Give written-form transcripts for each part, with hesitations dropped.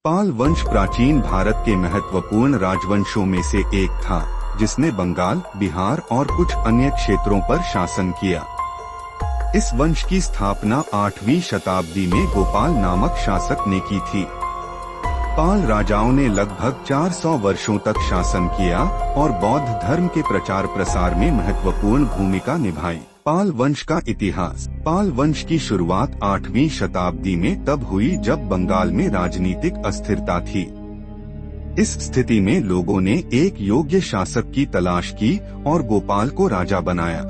पाल वंश प्राचीन भारत के महत्वपूर्ण राजवंशों में से एक था, जिसने बंगाल, बिहार और कुछ अन्य क्षेत्रों पर शासन किया। इस वंश की स्थापना 8वीं शताब्दी में गोपाल नामक शासक ने की थी। पाल राजाओं ने लगभग 400 वर्षों तक शासन किया और बौद्ध धर्म के प्रचार प्रसार में महत्वपूर्ण भूमिका निभाई। पाल वंश का इतिहास। पाल वंश की शुरुआत 8वीं शताब्दी में तब हुई जब बंगाल में राजनीतिक अस्थिरता थी। इस स्थिति में लोगों ने एक योग्य शासक की तलाश की और गोपाल को राजा बनाया।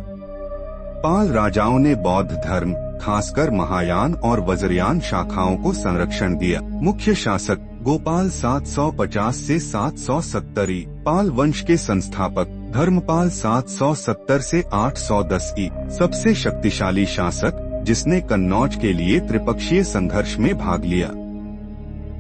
पाल राजाओं ने बौद्ध धर्म, खासकर महायान और वज्रयान शाखाओं को संरक्षण दिया। मुख्य शासक गोपाल 750 से 770 ई। पाल वंश के संस्थापक धर्मपाल 770 से 810 ई। सबसे शक्तिशाली शासक जिसने कन्नौज के लिए त्रिपक्षीय संघर्ष में भाग लिया।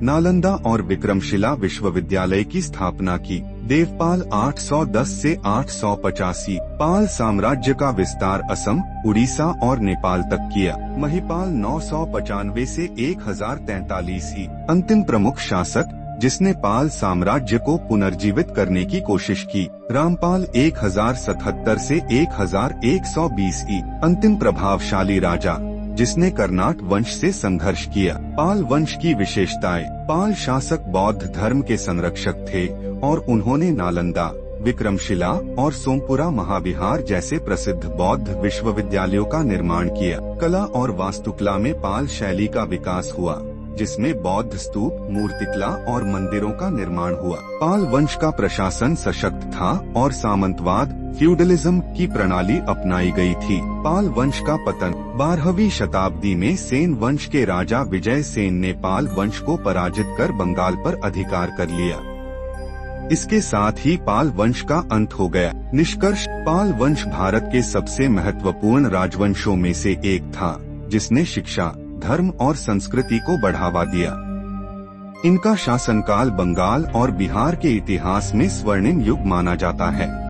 नालंदा और विक्रमशिला विश्वविद्यालय की स्थापना की। देवपाल 810 से 885। पाल साम्राज्य का विस्तार असम, उड़ीसा और नेपाल तक किया। महिपाल 995 से 1043 ई। अंतिम प्रमुख शासक जिसने पाल साम्राज्य को पुनर्जीवित करने की कोशिश की। रामपाल 1077 से 1120 ई। अंतिम प्रभावशाली राजा जिसने कर्नाट वंश से संघर्ष किया। पाल वंश की विशेषताएं। पाल शासक बौद्ध धर्म के संरक्षक थे और उन्होंने नालंदा, विक्रमशिला और सोमपुरा महाविहार जैसे प्रसिद्ध बौद्ध विश्वविद्यालयों का निर्माण किया। कला और वास्तुकला में पाल शैली का विकास हुआ, जिसमें बौद्ध स्तूप, मूर्तिकला और मंदिरों का निर्माण हुआ। पाल वंश का प्रशासन सशक्त था और सामंतवाद, फ्यूडलिज्म की प्रणाली अपनाई गई थी। पाल वंश का पतन। 12वीं शताब्दी में सेन वंश के राजा विजय सेन ने पाल वंश को पराजित कर बंगाल पर अधिकार कर लिया। इसके साथ ही पाल वंश का अंत हो गया। निष्कर्ष। पाल वंश भारत के सबसे महत्वपूर्ण राजवंशों में से एक था, जिसने शिक्षा, धर्म और संस्कृति को बढ़ावा दिया। इनका शासनकाल बंगाल और बिहार के इतिहास में स्वर्णिम युग माना जाता है।